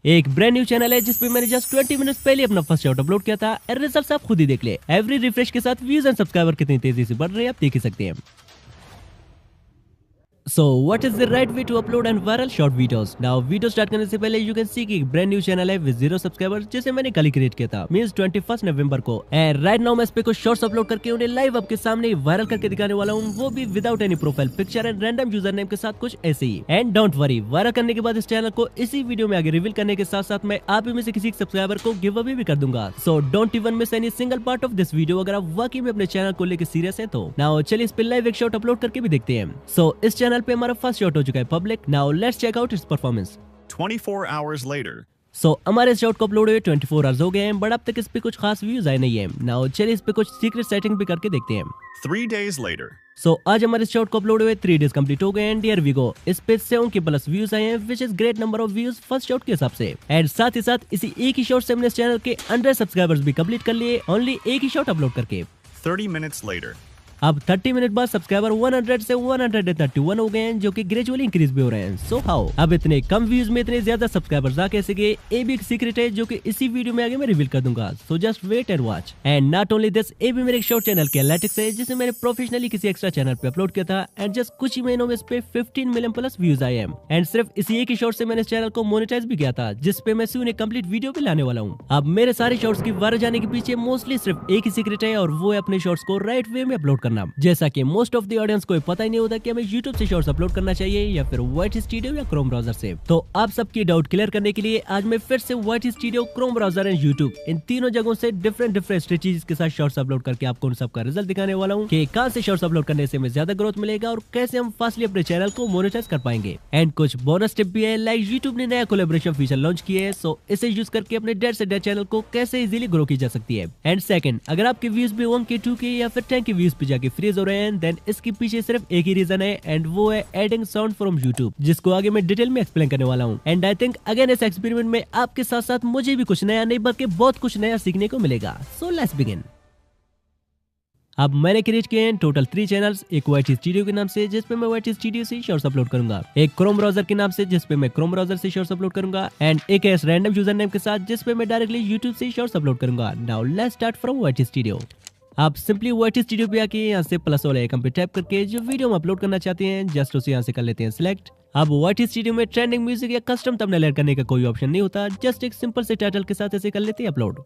एक brand new channel है जिसपे मैंने जस्ट 20 मिनट्स पहले अपना फर्स्ट शॉट अपलोड किया था। रिजल्ट्स आप खुद ही देख ले। एवरी रिफ्रेश के साथ व्यूज एंड सब्सक्राइबर कितनी तेजी से बढ़ रहे हैं आप देख ही सकते हैं। So what is the right way to upload and viral short videos? Now video start करने से पहले you can see कि ब्रांड न्यू चैनल है विद 0 सब्सक्राइबर्स जिसे मैंने कल ही क्रिएट किया था, मींस 21 नवंबर को। एंड राइट नाउ मैं इस पे कुछ शॉर्ट्स अपलोड करके उन्हें लाइव आपके सामने वायरल करके दिखाने वाला हूँ, वो भी without any profile picture and random user name के साथ कुछ ऐसे ही। एंड डोंट वरी, वायरल करने के बाद इस चैनल को इसी वीडियो में आगे रिवील करने के साथ साथ मैं आप में से किसी सब्सक्राइबर को गिव अवे भी कर दूंगा। So don't even miss any single part of this video अगर आप वाकई में अपने चैनल को लेकर सीरियस है तो। नाउ चलिए इस पे लाइव एक शॉट अपलोड करके भी देखते हैं। सो इस चैनल पे हमारा फर्स्ट शॉट हो चुका है public. Now let's check out its performance. 24 hours later. So हमारे शॉट को अपलोड हुए 24 आवर्स हो गए हैं, बट अब तक इस पे कुछ खास व्यूज आए नहीं है। नाउ चलिए इस पे कुछ सीक्रेट सेटिंग भी करके देखते हैं। 3 days later. सो आज हमारे शॉट को अपलोड हुए 3 डेज कंप्लीट हो गए एंड हियर वी गो। इस पे 7 के प्लस व्यूज आए हैं which is great number of views first shot के हिसाब से। एंड साथ ही साथ इसी एक ही शॉट से हमने इस चैनल के 100 सब्सक्राइबर्स भी कंप्लीट कर लिए ओनली एक ही शॉट अपलोड करके। 30 minutes later. अब 30 मिनट बाद सब्सक्राइबर 100 से 131 हो गए हैं, जो कि ग्रेजुअली इंक्रीज भी हो रहे हैं। सो हाउ अब इतने कम व्यूज में इतने ज्यादा सब्सक्राइबर्स आ कैसे गए, ये भी एक सीक्रेट है जो कि इसी वीडियो में आगे मैं रिवील कर दूंगा। So just wait and watch. And not only this, ये भी मेरे शॉर्ट चैनल के एनालिटिक्स है जिसे मैंने प्रोफेशनली किसी एक्स्ट्रा चैनल पे अपलोड किया था एंड जस्ट कुछ ही महीनों में इस पे 15 मिलियन प्लस व्यूज आए हैं। एंड सिर्फ इसी एक ही शॉर्ट से मैंने इस चैनल को मोनेटाइज भी किया था, जिसपे मैं सून एक कंप्लीट वीडियो भी लाने वाला हूँ। अब मेरे सारे शॉर्ट्स की वायरल जाने के पीछे मोस्टली सिर्फ एक ही सीक्रेट है और वो है अपने शॉर्ट्स को राइट वे में अपलोड करना। जैसा कि मोस्ट ऑफ द ऑडियंस को पता ही नहीं होता कि हमें YouTube से शॉर्ट्स अपलोड करना चाहिए या फिर YT स्टूडियो या क्रोम ब्राउजर से। तो आप सबकी डाउट क्लियर करने के लिए आज मैं फिर से YT studio, Chrome browser and YouTube इन तीनों जगहों से डिफरेंट स्ट्रेटजीज के साथ शॉर्ट्स अपलोड करके आपको उन सबका रिजल्ट दिखाने वाला हूँ कि कहां से शॉर्ट्स अपलोड करने से हमें ज्यादा ग्रोथ मिलेगा और कैसे हम फास्टली अपने चैनल को मोनेटाइज कर पाएंगे। एंड कुछ बोनस टिप भी है, लाइक YouTube ने नया कोलैबोरेशन फीचर लॉन्च किया है, सो इसे यूज करके अपने डेढ़ से डेढ़ चैनल को कैसे इजीली ग्रो की जा सकती है। एंड सेकंड, अगर आपके व्यूज भी 1K 2K या फिर 10K व्यूज पे जाके फ्रीज हो रहे हैं देन इसके पीछे सिर्फ एक ही रीजन है एंड वो है एडिंग साउंड फ्रॉम YouTube, जिसको आगे मैं डिटेल में एक्सप्लेन करने वाला हूँ। एंड आई थिंक अगेन इस एक्सपेरिमेंट में आपके साथ साथ मुझे भी कुछ नया नहीं बल्कि बहुत कुछ नया सीखने को मिलेगा। So let's begin. अब मैंने क्रिएट किए हैं टोटल 3 चैनल्स, एक YT स्टूडियो के नाम से जिसपे मैं YT स्टूडियो से शॉर्ट्स अपलोड करूंगा, एक क्रोम ब्राउजर के नाम से जिसपे मैं क्रोम ब्राउजर से शॉर्ट्स अपलोड करूंगा एंड एक है रैंडम यूजर नेम के साथ जिसपे मैं डायरेक्टली YouTube से शॉर्ट्स अपलोड करूंगा। Now let's start from YT studio. आप सिंपली YT स्टूडियो पे आके यहाँ से प्लस वाले आइकन पे टैप करके जो वीडियो हम अपलोड करना चाहते हैं जस्ट उसे यहाँ से कर लेते हैं सिलेक्ट। अब YT स्टूडियो में ट्रेंडिंग म्यूजिक या कस्टम थंबनेल ऐड करने का कोई ऑप्शन नहीं होता, जस्ट एक सिंपल से टाइटल के साथ ऐसे कर लेते हैं अपलोड।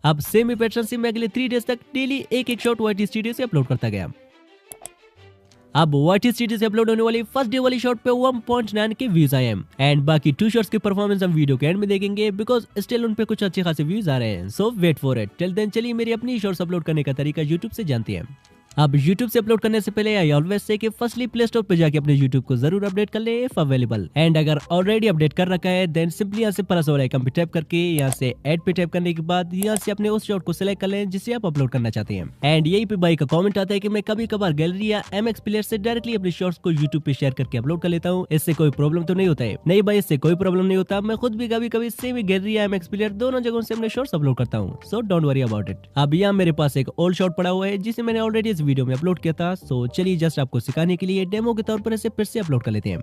अब सेम ही पैटर्न से मैं अगले 3 डेज तक डेली एक शॉट YT स्टूडियो से अपलोड करता गया। अब YT स्टूडियो से अपलोड होने वाली फर्स्ट डे वाली शॉट पे 1.9 के व्यूज आए हैं एंड बाकी 2 शॉट्स की परफॉर्मेंस हम वीडियो के एंड में देखेंगे बिकॉज स्टिल उन पे कुछ अच्छे खासे व्यूज आ रहे हैं। So wait for it. Till then चलिए मेरी अपनी शॉर्ट्स अपलोड करने का तरीका YouTube से जानते हैं। अब YouTube से अपलोड करने से पहले आई ऑलवेज से कि फर्स्टली प्ले स्टोर पे जाके अपने YouTube को जरूर अपडेट कर ले इफ अवेलेबल। एंड अगर ऑलरेडी अपडेट कर रखा है देन सिंपली यहाँ से प्लस वाला आइकन पे टैप करके यहाँ से ऐड पे टैप करने के बाद यहाँ से अपने उस शॉट को सिलेक्ट कर लें जिसे आप अपलोड करना चाहते हैं। एंड यही पे भाई का कमेंट आता है कि मैं कभी कभार गैलरी या MX प्लेयर से डायरेक्टली अपने शॉर्ट्स को YouTube पे शेयर करके अपलोड कर लेता हूँ, इससे कोई प्रॉब्लम तो नहीं होता है? नहीं भाई, इससे कोई प्रॉब्लम नहीं होता। मैं खुद भी कभी कभी सेम गैलरी या MX प्लेयर दोनों जगहों से अपने शॉर्ट्स अपलोड करता हूँ, so don't worry about it. अब यहाँ मेरे पास एक ओल्ड शॉट पड़ा हुआ है जिसे मैंने ऑलरेडी इस वीडियो में अपलोड किया था। सो चलिए जस्ट आपको सिखाने के लिए डेमो के तौर पर इसे फिर से अपलोड कर लेते हैं।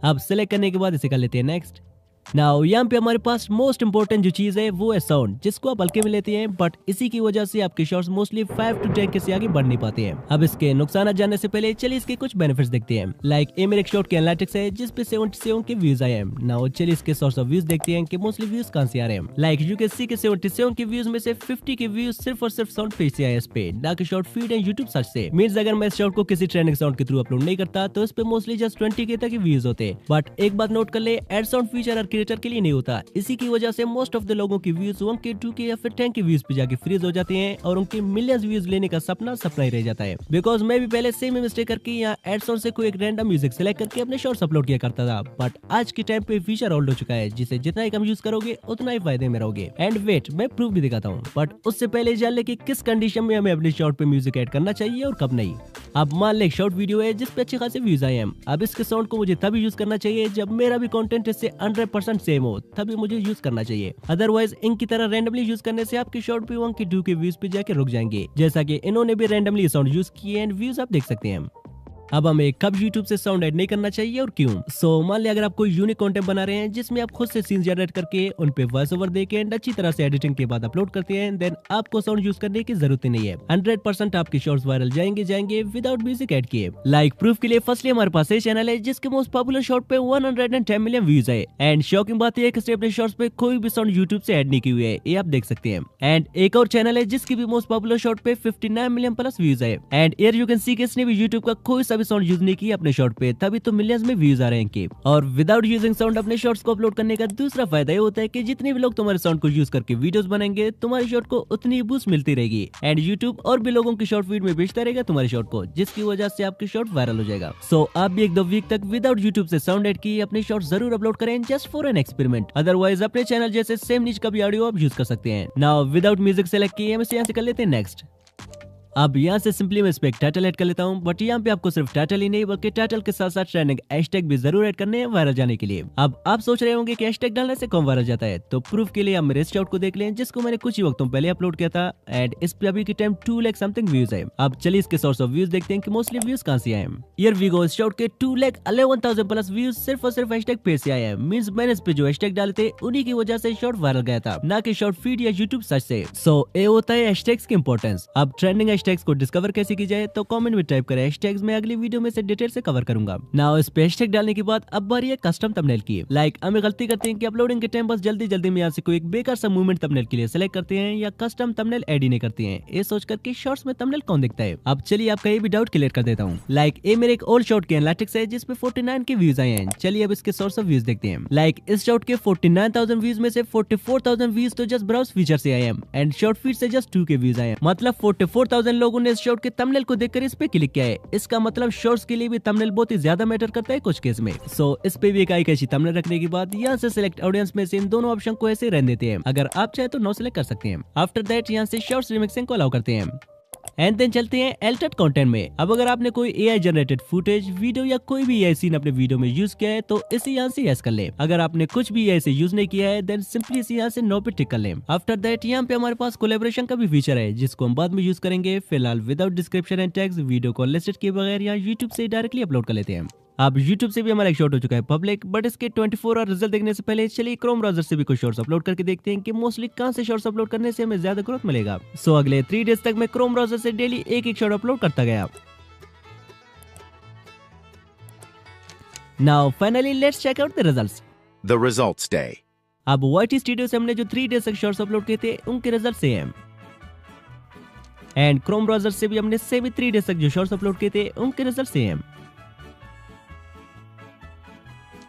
अब सिलेक्ट करने के बाद इसे कर लेते हैं नेक्स्ट। नाउ यहाँ पे हमारे पास मोस्ट इंपोर्टेंट जो चीज है वो है साउंड, जिसको आप हल्के में लेते हैं बट इसी की वजह से आपके शॉर्ट्स मोस्टली 5 to 10 के से आगे बढ़ नहीं पाते हैं। अब इसके नुकसान जानने से पहले चलिए इसके कुछ बेनिफिट्स देखते हैं। लाइक ये मेरे शॉर्ट के एनालिटिक्स है जिसपे 77 के व्यूज आए हैं। नाउ चलिए इसके सोर्स ऑफ व्यूज देखते हैं कि मोस्टली व्यूज कहां से आ रहे हैं। लाइक यू कैन सी के 77 के व्यूज में से 50 के व्यूज सिर्फ और सिर्फ साउंड पेज से आए इस पे, ना कि short feed and YouTube search से। मींस अगर मैं इस शॉर्ट को किसी ट्रेंडिंग साउंड के थ्रू अपलोड नहीं करता तो इस पे मोस्टली जस्ट 20 के तक व्यूज होते। बट एक बात नोट कर ले, एड साउंड फीचर और क्रिएटर के लिए नहीं होता। इसी की वजह से मोस्ट ऑफ द लोगों की व्यूज 1K 2K या फिर 10K व्यूज पे जाके फ्रीज हो जाते हैं और उनके मिलियंस व्यूज लेने का सपना ही रह जाता है। बिकॉज मैं भी पहले सेम मिस्टेक करके यहाँ एड साउंड से कोई एक रैंडम म्यूजिक सेलेक्ट करके अपने शॉर्ट्स अपलोड किया करता था, बट आज के टाइम पे फीचर ओल्ड हो चुका है जिसे जितना ही कम यूज करोगे उतना ही फायदे में रहोगे। एंड वेट, मैं प्रूफ भी दिखाता हूँ, बट उससे पहले जान ले कि किस कंडीशन में हमें अपने शॉर्ट पे म्यूजिक ऐड करना चाहिए और कब नहीं। अब मान ले शॉर्ट वीडियो है जिसपे अच्छे खासे व्यूज आए हैं। अब इसके साउंड को मुझे तभी यूज करना चाहिए जब मेरा भी कंटेंट इससे 100% सेम हो, तभी मुझे यूज करना चाहिए। अदरवाइज इनकी तरह रैंडमली यूज करने से आपके शॉर्ट पे 1K 2K व्यूज पे जाके रुक जाएंगे, जैसा कि इन्होंने भी रैंडमली साउंड यूज किए एंड व्यूज आप देख सकते हैं। अब हमें कब यूट्यूब से साउंड ऐड नहीं करना चाहिए और क्यों। सो मान लिया अगर आप कोई यूनिक कंटेंट बना रहे हैं जिसमें आप खुद से सीन जनरेट करके उन पे वॉइस ओवर देके एंड अच्छी तरह से एडिटिंग के बाद अपलोड करते हैं, देन आपको साउंड यूज करने की जरूरत ही नहीं है। 100% आपके शॉर्ट्स वायरल जाएंगे विदाउट म्यूजिक ऐड किए। लाइक प्रूफ के लिए फर्स्टली हमारे पास एक चैनल है जिसके मोस्ट पॉपुलर शॉर्ट पे 110 मिलियन व्यूज है एंड शॉकिंग बात यह है कि इसने अपने शॉर्ट्स पे कोई भी साउंड यूट्यूब से ऐड नहीं की हुई है, ये आप देख सकते हैं। एंड एक और चैनल है जिसकी भी मोस्ट पॉपुलर शॉर्ट पे 59 मिलियन प्लस व्यूज है and here you can see कि इसने भी यूट्यूब का कोई सा भी साउंड यूज नहीं किया अपने शॉर्ट पे, तभी तो मिलियंस में व्यूज आ रहे हैं। और विदाउट यूजिंग साउंड अपने शॉर्ट्स को अपलोड करने का दूसरा फायदा ये होता है कि जितने भी लोग तुम्हारे साउंड को यूज करके वीडियोस बनाएंगे तुम्हारी शॉर्ट को उतनी बूस्ट मिलती रहेगी एंड यूट्यूब और भी लोगों की शॉर्ट फीड में बेचता रहेगा तुम्हारे शॉर्ट को, जिसकी वजह से आपकी शॉर्ट वायरल हो जाएगा। सो आप भी 1-2 वीक तक विदाउट यूट्यूब से साउंड ऐड किए अपने शॉर्ट जरूर अपलोड करें just for an experiment. Otherwise अपने चैनल जैसे सेम नीच का भी ऑडियो आप यूज कर सकते हैं। नाउ विदाउट म्यूजिक सेलेक्ट किए हम इसे यहाँ से कर लेते हैं नेक्स्ट। अब यहाँ से सिंपली मैं इस पे एक टाइटल ऐड कर लेता हूँ, बट यहाँ पे आपको सिर्फ टाइटल ही नहीं बल्कि टाइटल के साथ साथ ट्रेंडिंग हैशटैग भी जरूर ऐड करने हैं वायरल जाने के लिए। अब आप सोच रहे होंगे कि हैशटैग डालने से कौन वायरल जाता है, तो प्रूफ के लिए आप मेरे शॉर्ट को देख लें जिसको मैंने कुछ ही वक्तों पहले अपलोड किया था एंड इस पे अभी के टाइम 2 लाख समथिंग व्यूज है। अब चलिए इसके सोर्स ऑफ व्यूज देखते हैं कि मोस्टली व्यूज कहां से आए हैं। हियर वी गो, इस शॉर्ट के 2,11,000 प्लस व्यूज सिर्फ और सिर्फ हैशटैग पे से आए हैं। मींस मैंने इस पे जो हैशटैग डाले थे उन्हीं की वजह से शॉर्ट वायरल गया था, ना कि शॉर्ट फीड या यूट्यूब सर्च से। सो ये होता है हैशटैग्स की इंपॉर्टेंस। अब ट्रेंडिंग हैशटैग्स को डिस्कवर कैसे की जाए तो कमेंट में टाइप करें हैशटैग्स, मैं अगली वीडियो में से डिटेल से कवर करूंगा। नाउ इस पे हैशटैग डालने के बाद अब बारी है कस्टम थंबनेल की। लाइक हमें गलती करते हैं कि अपलोडिंग के टाइम बस जल्दी में यहाँ से कोई एक बेकार सा मूवमेंट थंबनेल के लिए सेलेक्ट करते हैं या कस्टम थंबनेल ऐड ही नहीं करते हैं, ये सोचकर कि शॉर्ट्स में थंबनेल कौन दिखता है। अब चलिए आपका ये भी डाउट क्लियर कर देता हूँ। लाइक ये मेरे एक ओल्ड शॉर्ट के एनालिटिक्स है जिसपे 49 के व्यूज आए हैं। चलिए अब इसके सोर्स ऑफ व्यूज देखते हैं। लाइक इस शॉर्ट के 49,000 व्यूज में से 44,000 व्यूज तो जस्ट ब्राउज फीचर से आए हैं एंड शॉर्ट फीड से जस्ट 2 के व्यूज आए हैं। मतलब 44,000 लोगों ने इस शॉर्ट के थंबनेल को देखकर इस पे क्लिक किया है। इसका मतलब शॉर्ट्स के लिए भी थंबनेल बहुत ही ज्यादा मैटर करता है कुछ केस में। सो इस पे भी एक आई कैची थंबनेल रखने के बाद यहाँ से सिलेक्ट ऑडियंस में से इन दोनों ऑप्शन को ऐसे रहने देते हैं। अगर आप चाहे तो नो सिलेक्ट कर सकते हैं। आफ्टर दैट यहाँ से शॉर्ट्स रिमिक्सिंग को अलाउ करते हैं एंड देन चलते हैं एल्टर्ड कंटेंट में। अब अगर आपने कोई एआई जनरेटेड फुटेज, वीडियो या कोई भी एआई सीन अपने वीडियो में यूज किया है तो इसे यहाँ से यस कर ले। अगर आपने कुछ भी एआई से यूज नहीं किया है देन सिंपली इसे यहाँ से नो पे टिक कर ले। आफ्टर दैट यहाँ पे हमारे पास कोलैबोरेशन का भी फीचर है जिसको हम बाद में यूज करेंगे। फिलहाल without description and tags video को अनलिस्टेड किए बगैर यहाँ यूट्यूब से डायरेक्टली अपलोड कर लेते हैं। अब YouTube से भी हमारा एक शॉर्ट हो चुका है पब्लिक, बट इसके 24 आवर रिजल्ट देखने से पहले चलिए क्रोम ब्राउजर से भी कुछ शॉर्ट्स अपलोड करके देखते हैं कि मोस्टली कहां से शॉर्ट्स अपलोड करने से हमें ज्यादा ग्रोथ मिलेगा। सो अगले 3 डेज तक मैं क्रोम ब्राउजर से डेली एक शॉर्ट अपलोड करता गया। Now finally let's check out the results. The results day. अब YT स्टूडियो से हमने जो 3 डेज तक शॉर्ट्स अपलोड किए थे उनके result same and Chrome browser से भी हमने सेम 3 डेज तक जो शॉर्ट्स अपलोड किए थे उनके result same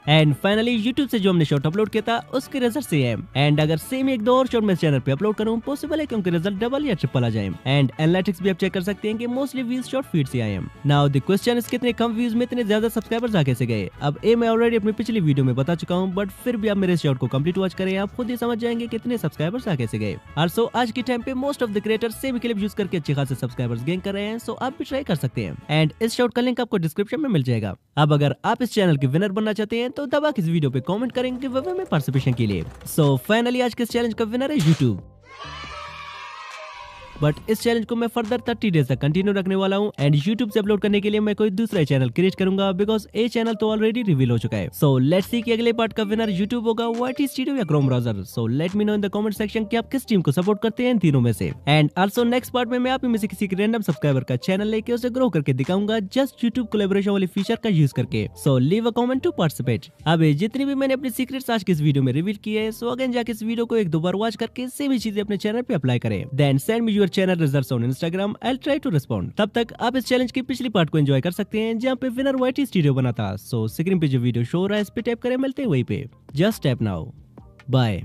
and finally YouTube से जो हमने शॉर्ट अपलोड किया था उसके रिजल्ट सेम। एंड अगर सेम 1-2 और शॉर्ट मैं चैनल पे अपलोड करूं पॉसिबल है कि उनके रिजल्ट डबल या ट्रिपल आ जाए। एंड एनालिटिक्स भी आप चेक कर सकते हैं कि मोस्टली व्यूज शॉर्ट फीड से आए हैं। नाउ द क्वेश्चन इज कितने कम व्यूज में इतने ज्यादा सब्सक्राइबर्स आ कैसे गए। अब ये मैं ऑलरेडी अपनी पिछली वीडियो में बता चुका हूं, बट फिर भी आप मेरे शॉर्ट को कंप्लीट वॉच करें, आप खुद ही समझ जाएंगे कितने सब्सक्राइबर्स आ कैसे गए। आल्सो आज के टाइम पे most of the creators same clip use करके अच्छे खासे सब्सक्राइबर्स गेन कर रहे हैं, सो आप भी ट्राई कर सकते हैं। एंड इस शॉर्ट का लिंक आपको डिस्क्रिप्शन में मिल जाएगा। अब अगर आप इस चैनल के विनर बनना चाहते हैं तो दबा के इस वीडियो पे कमेंट करेंगे गिव में पार्टिसिपेशन के लिए। सो फाइनली आज के इस चैलेंज का विनर है YouTube। बट इस चैलेंज को मैं फर्दर 30 डेज तक कंटिन्यू रखने वाला हूँ एंड YouTube से अपलोड करने के लिए मैं कोई दूसरा चैनल क्रिएट करूंगा बिकॉज ये चैनल तो ऑलरेडी रिवील हो चुका है। सो लेट्स सी कि अगले पार्ट का विनर YouTube होगा, YT स्टूडियो या Chrome browser. So let me know in the comment section कि आप किस टीम को सपोर्ट करते हैं इन तीनों में से। एंड आल्सो नेक्स्ट पार्ट में मैं आप में से किसी रैंडम सब्सक्राइबर का चैनल लेके उसे ग्रो करके दिखाऊंगा जस्ट YouTube कोलैबोरेशन वाले फीचर का यूज करके। So leave a comment to participate. अब जितनी भी मैंने अपनी सीक्रेट्स आज की इस वीडियो में रिवील की है, सो अगेन जाके इस वीडियो को 1-2 बार वॉच करके सेम ही चीजें अपने चैनल पे अप्लाई करें। Then send me your channel results on Instagram, I'll try to respond। तब तक आप इस चैलेंज की पिछली पार्ट को एंजॉय कर सकते हैं जहाँ पे विनर YT स्टूडियो बना था। सो स्क्रीन पे जो वीडियो शो हो रहा है इस पे टैप करें, मिलते हैं वहीं पे। Just tap now. बाय।